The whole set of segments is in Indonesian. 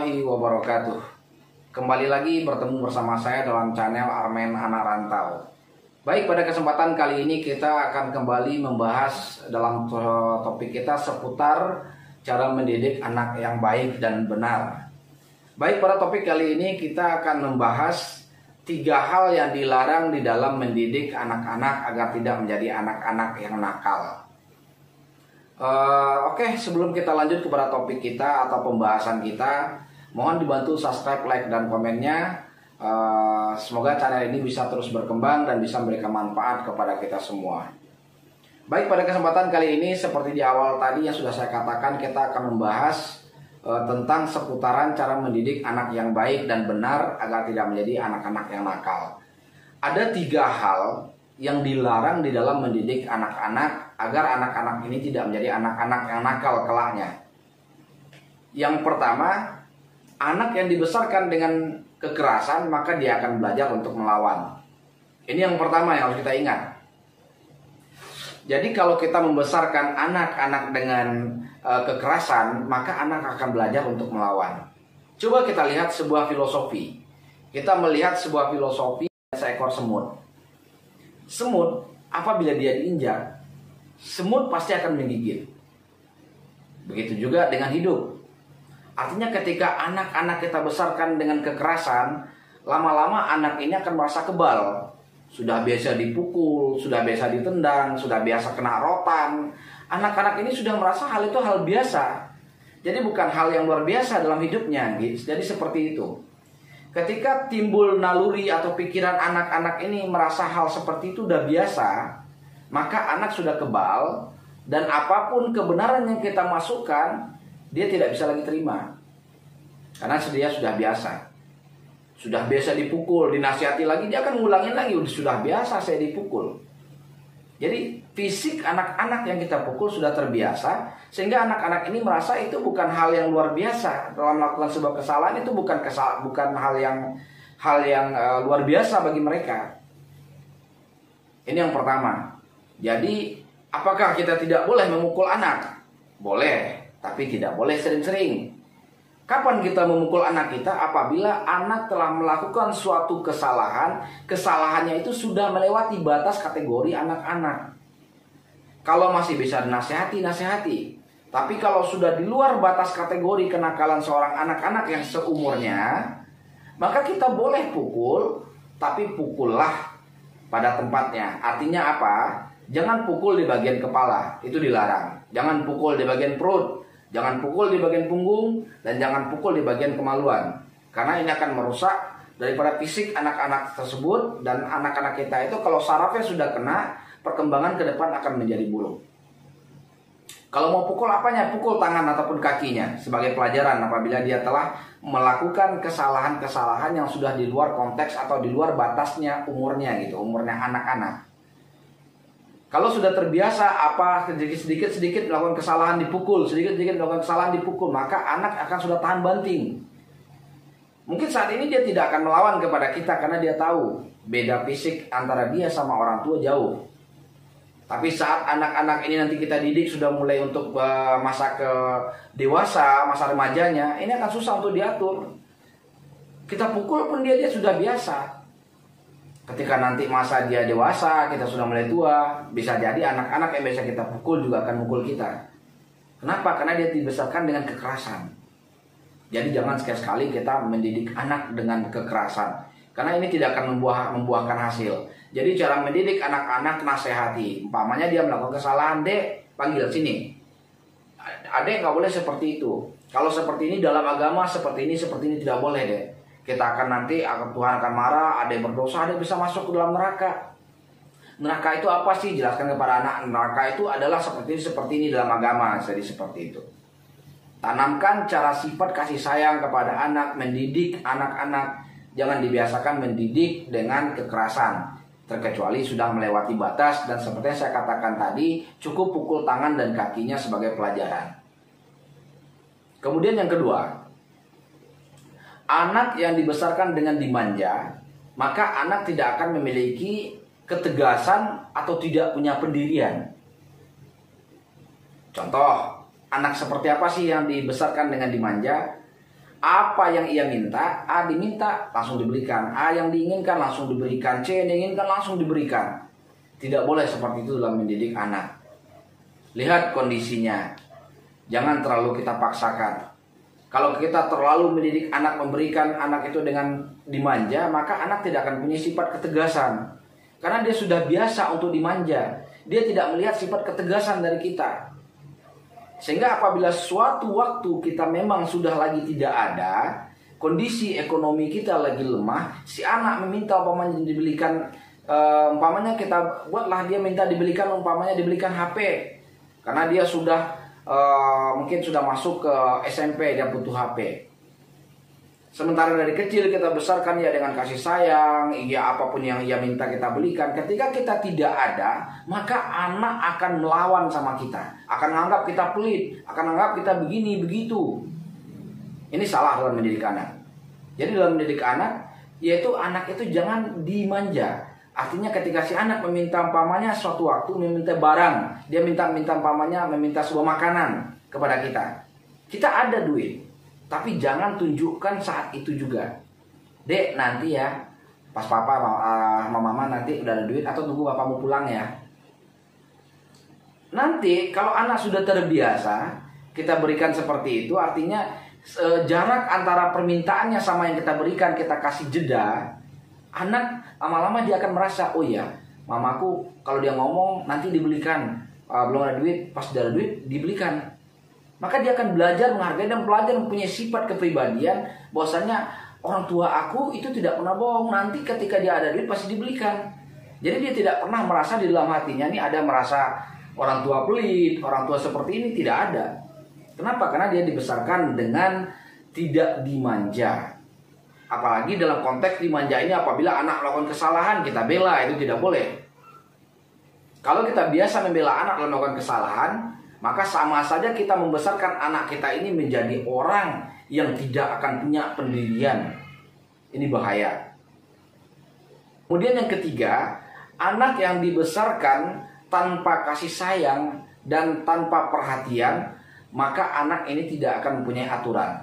warahmatullahi wabarakatuh. Kembali lagi bertemu bersama saya dalam channel Armen Anak Rantau. Baik, pada kesempatan kali ini kita akan kembali membahas dalam topik kita seputar cara mendidik anak yang baik dan benar. Baik, pada topik kali ini kita akan membahas 3 hal yang dilarang di dalam mendidik anak-anak agar tidak menjadi anak-anak yang nakal. Oke, sebelum kita lanjut kepada topik kita atau pembahasan kita, mohon dibantu subscribe, like, dan komennya. Semoga channel ini bisa terus berkembang dan bisa memberikan manfaat kepada kita semua. Baik, pada kesempatan kali ini seperti di awal tadi yang sudah saya katakan, kita akan membahas tentang seputaran cara mendidik anak yang baik dan benar agar tidak menjadi anak-anak yang nakal. Ada 3 hal yang dilarang di dalam mendidik anak-anak agar anak-anak ini tidak menjadi anak-anak yang nakal kelaknya. Yang pertama, anak yang dibesarkan dengan kekerasan maka dia akan belajar untuk melawan. Ini yang pertama yang harus kita ingat. Jadi kalau kita membesarkan anak-anak dengan kekerasan, maka anak akan belajar untuk melawan. Coba kita lihat sebuah filosofi. Kita melihat sebuah filosofi seekor semut. Semut apabila dia diinjak, semut pasti akan menggigit. Begitu juga dengan hidup. Artinya ketika anak-anak kita besarkan dengan kekerasan, lama-lama anak ini akan merasa kebal. Sudah biasa dipukul, sudah biasa ditendang, sudah biasa kena rotan. Anak-anak ini sudah merasa hal itu hal biasa. Jadi bukan hal yang luar biasa dalam hidupnya. Jadi seperti itu. Ketika timbul naluri atau pikiran anak-anak ini merasa hal seperti itu udah biasa, maka anak sudah kebal. Dan apapun kebenaran yang kita masukkan, dia tidak bisa lagi terima. Karena dia sudah biasa. Sudah biasa dipukul, dinasihati lagi, dia akan ngulangin lagi. Sudah biasa saya dipukul. Jadi fisik anak-anak yang kita pukul sudah terbiasa, sehingga anak-anak ini merasa itu bukan hal yang luar biasa. Dalam melakukan sebuah kesalahan itu bukan hal yang luar biasa bagi mereka. Ini yang pertama. Jadi apakah kita tidak boleh memukul anak? Boleh, tapi tidak boleh sering-sering. Kapan kita memukul anak kita? Apabila anak telah melakukan suatu kesalahan, kesalahannya itu sudah melewati batas kategori anak-anak. Kalau masih bisa dinasihati, nasihati. Tapi kalau sudah di luar batas kategori kenakalan seorang anak-anak yang seumurnya, maka kita boleh pukul, tapi pukullah pada tempatnya. Artinya apa? Jangan pukul di bagian kepala, itu dilarang. Jangan pukul di bagian perut, jangan pukul di bagian punggung, dan jangan pukul di bagian kemaluan. Karena ini akan merusak daripada fisik anak-anak tersebut. Dan anak-anak kita itu kalau sarafnya sudah kena, perkembangan ke depan akan menjadi buruk. Kalau mau pukul apanya? Pukul tangan ataupun kakinya sebagai pelajaran apabila dia telah melakukan kesalahan-kesalahan yang sudah di luar konteks atau di luar batasnya umurnya gitu, umurnya anak-anak. Kalau sudah terbiasa sedikit-sedikit melakukan kesalahan dipukul, sedikit-sedikit melakukan kesalahan dipukul, maka anak akan sudah tahan banting. Mungkin saat ini dia tidak akan melawan kepada kita karena dia tahu beda fisik antara dia sama orang tua jauh. Tapi saat anak-anak ini nanti kita didik sudah mulai untuk masa ke dewasa, masa remajanya, ini akan susah untuk diatur. Kita pukul pun dia sudah biasa. Ketika nanti masa dia dewasa, kita sudah mulai tua, bisa jadi anak-anak yang biasa kita pukul juga akan mukul kita. Kenapa? Karena dia dibesarkan dengan kekerasan. Jadi jangan sekali-sekali kita mendidik anak dengan kekerasan, karena ini tidak akan membuahkan hasil. Jadi cara mendidik anak-anak, nasihati. Umpamanya dia melakukan kesalahan, dek, panggil sini. Adek nggak boleh seperti itu. Kalau seperti ini dalam agama, seperti ini tidak boleh, dek. Kita akan nanti Tuhan akan marah, ada yang berdosa, ada yang bisa masuk ke dalam neraka. Neraka itu apa sih? Jelaskan kepada anak. Neraka itu adalah seperti ini dalam agama. Jadi seperti itu. Tanamkan cara sifat kasih sayang kepada anak, mendidik anak-anak. Jangan dibiasakan mendidik dengan kekerasan, terkecuali sudah melewati batas. Dan seperti yang saya katakan tadi, cukup pukul tangan dan kakinya sebagai pelajaran. Kemudian yang kedua, anak yang dibesarkan dengan dimanja, maka anak tidak akan memiliki ketegasan atau tidak punya pendirian. Contoh, anak seperti apa sih yang dibesarkan dengan dimanja? Apa yang ia minta, A diminta langsung diberikan, A yang diinginkan langsung diberikan, C yang diinginkan langsung diberikan. Tidak boleh seperti itu dalam mendidik anak. Lihat kondisinya, jangan terlalu kita paksakan. Kalau kita terlalu mendidik anak, memberikan anak itu dengan dimanja, maka anak tidak akan punya sifat ketegasan. Karena dia sudah biasa untuk dimanja. Dia tidak melihat sifat ketegasan dari kita. Sehingga apabila suatu waktu kita memang sudah lagi tidak ada, kondisi ekonomi kita lagi lemah, si anak meminta umpamanya dibelikan, umpamanya kita buatlah dia minta dibelikan, umpamanya dibelikan HP. Karena dia sudah mungkin sudah masuk ke SMP, dia butuh HP. Sementara dari kecil kita besarkan ya dengan kasih sayang, ya apapun yang ia minta kita belikan. Ketika kita tidak ada, maka anak akan melawan sama kita, akan menganggap kita pelit, akan menganggap kita begini begitu. Ini salah dalam mendidik anak. Jadi dalam mendidik anak, yaitu anak itu jangan dimanja. Artinya ketika si anak meminta umpamanya suatu waktu meminta barang, dia minta umpamanya meminta sebuah makanan kepada kita. Kita ada duit. Tapi jangan tunjukkan saat itu juga. Dek, nanti ya, pas papa sama mama nanti udah ada duit, atau tunggu papamu pulang ya. Nanti kalau anak sudah terbiasa, kita berikan seperti itu, artinya jarak antara permintaannya sama yang kita berikan, kita kasih jeda. Anak lama-lama dia akan merasa, oh ya, mamaku kalau dia ngomong nanti dibelikan, belum ada duit, pas udah ada duit dibelikan. Maka dia akan belajar menghargai dan belajar mempunyai sifat kepribadian bahwasanya orang tua aku itu tidak pernah bohong, nanti ketika dia ada duit pasti dibelikan. Jadi dia tidak pernah merasa di dalam hatinya ini ada merasa orang tua pelit, orang tua seperti ini, tidak ada. Kenapa? Karena dia dibesarkan dengan tidak dimanja. Apalagi dalam konteks dimanja ini apabila anak melakukan kesalahan kita bela, itu tidak boleh. Kalau kita biasa membela anak dalam melakukan kesalahan, maka sama saja kita membesarkan anak kita ini menjadi orang yang tidak akan punya pendirian. Ini bahaya. Kemudian yang ketiga, anak yang dibesarkan tanpa kasih sayang dan tanpa perhatian, maka anak ini tidak akan mempunyai aturan.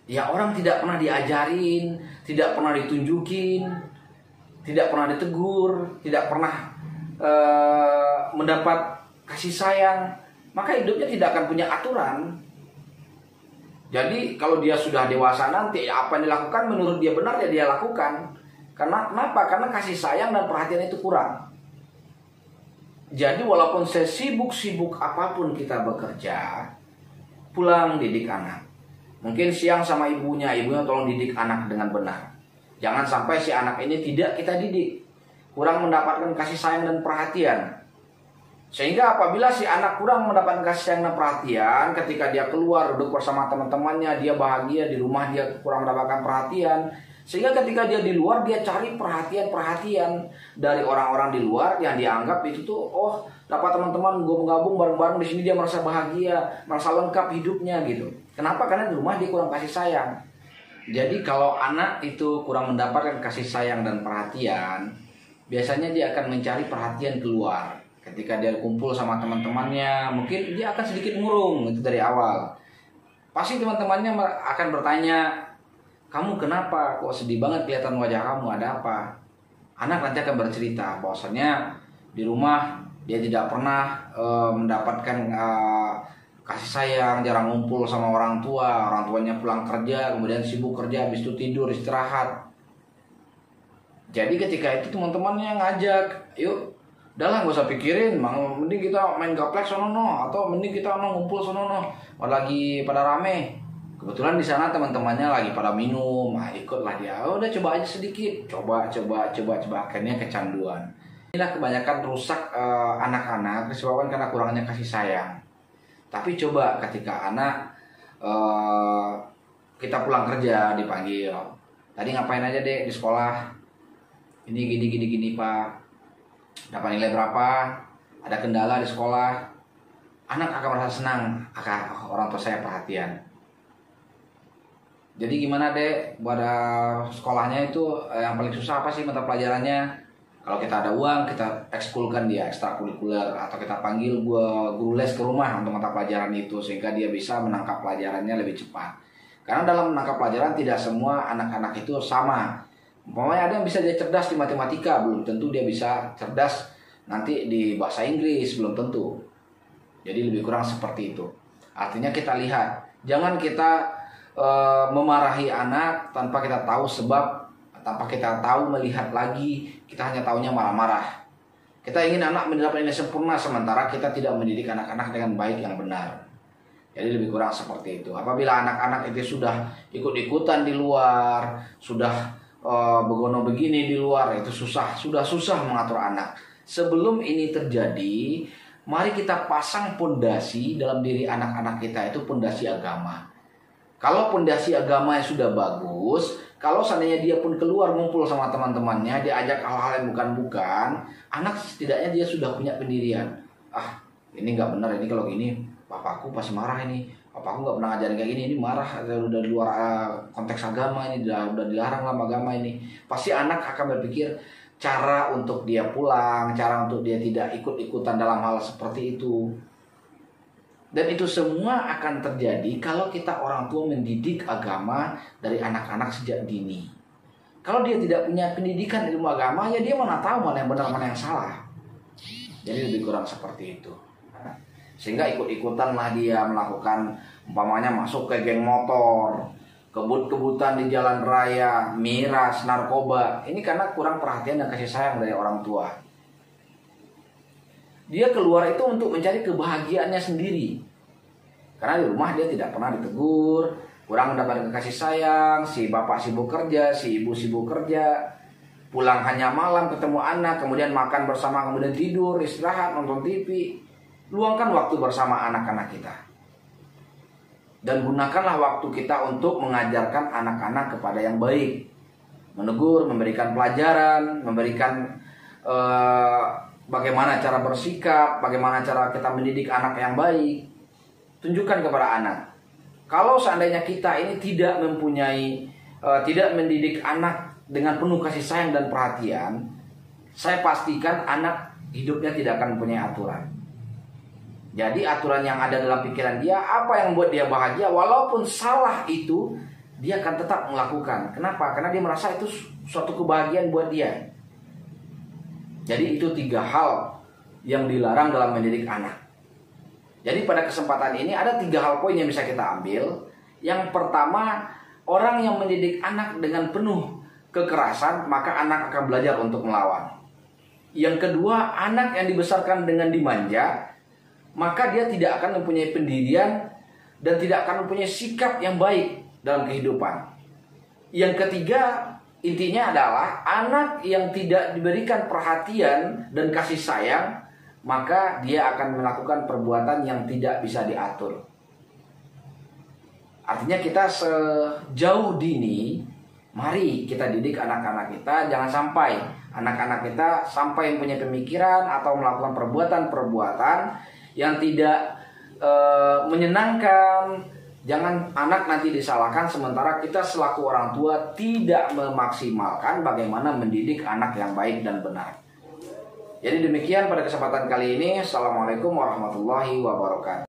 Ya, orang tidak pernah diajarin, tidak pernah ditunjukin, tidak pernah ditegur, tidak pernah mendapat kasih sayang, maka hidupnya tidak akan punya aturan. Jadi kalau dia sudah dewasa nanti, apa yang dilakukan menurut dia benar ya dia lakukan. Karena kenapa? Karena kasih sayang dan perhatian itu kurang. Jadi walaupun sesibuk-sibuk apapun kita bekerja, pulang didik anak. Mungkin siang sama ibunya tolong didik anak dengan benar. Jangan sampai si anak ini tidak kita didik, kurang mendapatkan kasih sayang dan perhatian. Sehingga apabila si anak kurang mendapatkan kasih sayang dan perhatian, ketika dia keluar duduk bersama teman-temannya, dia bahagia, di rumah dia kurang mendapatkan perhatian. Sehingga ketika dia di luar, dia cari perhatian-perhatian dari orang-orang di luar yang dianggap itu tuh, oh dapat teman-teman gue menggabung bareng-bareng di sini, dia merasa bahagia, merasa lengkap hidupnya gitu. Kenapa? Karena di rumah dia kurang kasih sayang. Jadi kalau anak itu kurang mendapatkan kasih sayang dan perhatian, biasanya dia akan mencari perhatian keluar. Ketika dia kumpul sama teman-temannya, mungkin dia akan sedikit murung itu dari awal. Pasti teman-temannya akan bertanya, kamu kenapa? Kok sedih banget kelihatan wajah kamu, ada apa? Anak nanti akan bercerita bahwasanya di rumah dia tidak pernah mendapatkan kasih sayang, jarang ngumpul sama orang tuanya pulang kerja, kemudian sibuk kerja, habis itu tidur, istirahat. Jadi ketika itu teman-temannya ngajak, yuk udahlah gak usah pikirin, mending kita main gaplek sono atau mending kita ngumpul sono lagi pada rame. Kebetulan di sana teman-temannya lagi pada minum, ikutlah dia. Oh, udah coba aja sedikit, coba akhirnya kecanduan. Inilah kebanyakan rusak anak-anak disebabkan karena kurangnya kasih sayang. Tapi coba ketika anak kita pulang kerja dipanggil, tadi ngapain aja dek di sekolah? Ini gini Pak. Dapat nilai berapa, ada kendala di sekolah, anak akan merasa senang, orang tua saya perhatian. Jadi gimana dek, pada sekolahnya itu yang paling susah apa sih mata pelajarannya? Kalau kita ada uang, kita ekskulkan dia, ekstrakurikuler, atau kita panggil guru les ke rumah untuk mata pelajaran itu, sehingga dia bisa menangkap pelajarannya lebih cepat. Karena dalam menangkap pelajaran tidak semua anak-anak itu sama. Umpamanya ada yang bisa dia cerdas di matematika, belum tentu dia bisa cerdas nanti di bahasa Inggris, belum tentu. Jadi lebih kurang seperti itu. Artinya kita lihat, jangan kita memarahi anak tanpa kita tahu sebab, tanpa kita tahu melihat lagi, kita hanya tahunya marah-marah. Kita ingin anak mendapatkan nilai sempurna, sementara kita tidak mendidik anak-anak dengan baik yang benar. Jadi lebih kurang seperti itu. Apabila anak-anak itu sudah ikut-ikutan di luar, sudah begono begini di luar, itu sudah susah mengatur anak. Sebelum ini terjadi, mari kita pasang pondasi dalam diri anak-anak kita, itu pondasi agama. Kalau pondasi agamanya sudah bagus, kalau seandainya dia pun keluar ngumpul sama teman-temannya, diajak hal-hal yang bukan-bukan, anak setidaknya dia sudah punya pendirian. Ah, ini nggak benar, ini kalau gini, papaku pasti marah ini. Papaku nggak pernah ngajarin kayak gini, ini marah, udah di luar konteks agama ini, udah dilarang dalam agama ini. Pasti anak akan berpikir cara untuk dia pulang, cara untuk dia tidak ikut-ikutan dalam hal seperti itu. Dan itu semua akan terjadi kalau kita orang tua mendidik agama dari anak-anak sejak dini. Kalau dia tidak punya pendidikan ilmu agama, ya dia mana tahu mana yang benar, mana yang salah. Jadi lebih kurang seperti itu. Sehingga ikut-ikutanlah dia melakukan, umpamanya masuk ke geng motor, kebut-kebutan di jalan raya, miras, narkoba. Ini karena kurang perhatian dan kasih sayang dari orang tua. Dia keluar itu untuk mencari kebahagiaannya sendiri. Karena di rumah dia tidak pernah ditegur, kurang mendapatkan kasih sayang, si bapak sibuk kerja, si ibu sibuk kerja, pulang hanya malam ketemu anak, kemudian makan bersama, kemudian tidur, istirahat, nonton TV. Luangkan waktu bersama anak-anak kita. Dan gunakanlah waktu kita untuk mengajarkan anak-anak kepada yang baik. Menegur, memberikan pelajaran, memberikan bagaimana cara bersikap, bagaimana cara kita mendidik anak yang baik. Tunjukkan kepada anak. Kalau seandainya kita ini tidak mempunyai, tidak mendidik anak dengan penuh kasih sayang dan perhatian, saya pastikan anak hidupnya tidak akan mempunyai aturan. Jadi aturan yang ada dalam pikiran dia, apa yang membuat dia bahagia, walaupun salah itu, dia akan tetap melakukan. Kenapa? Karena dia merasa itu suatu kebahagiaan buat dia. Jadi itu 3 hal yang dilarang dalam mendidik anak. Jadi pada kesempatan ini ada 3 hal poin yang bisa kita ambil. Yang pertama, orang yang mendidik anak dengan penuh kekerasan, maka anak akan belajar untuk melawan. Yang kedua, anak yang dibesarkan dengan dimanja, maka dia tidak akan mempunyai pendirian dan tidak akan mempunyai sikap yang baik dalam kehidupan. Yang ketiga, intinya adalah anak yang tidak diberikan perhatian dan kasih sayang, maka dia akan melakukan perbuatan yang tidak bisa diatur. Artinya kita sejauh dini, mari kita didik anak-anak kita. Jangan sampai anak-anak kita sampai punya pemikiran atau melakukan perbuatan-perbuatan yang tidak menyenangkan. Jangan anak nanti disalahkan, sementara kita selaku orang tua tidak memaksimalkan bagaimana mendidik anak yang baik dan benar. Jadi demikian pada kesempatan kali ini. Assalamualaikum warahmatullahi wabarakatuh.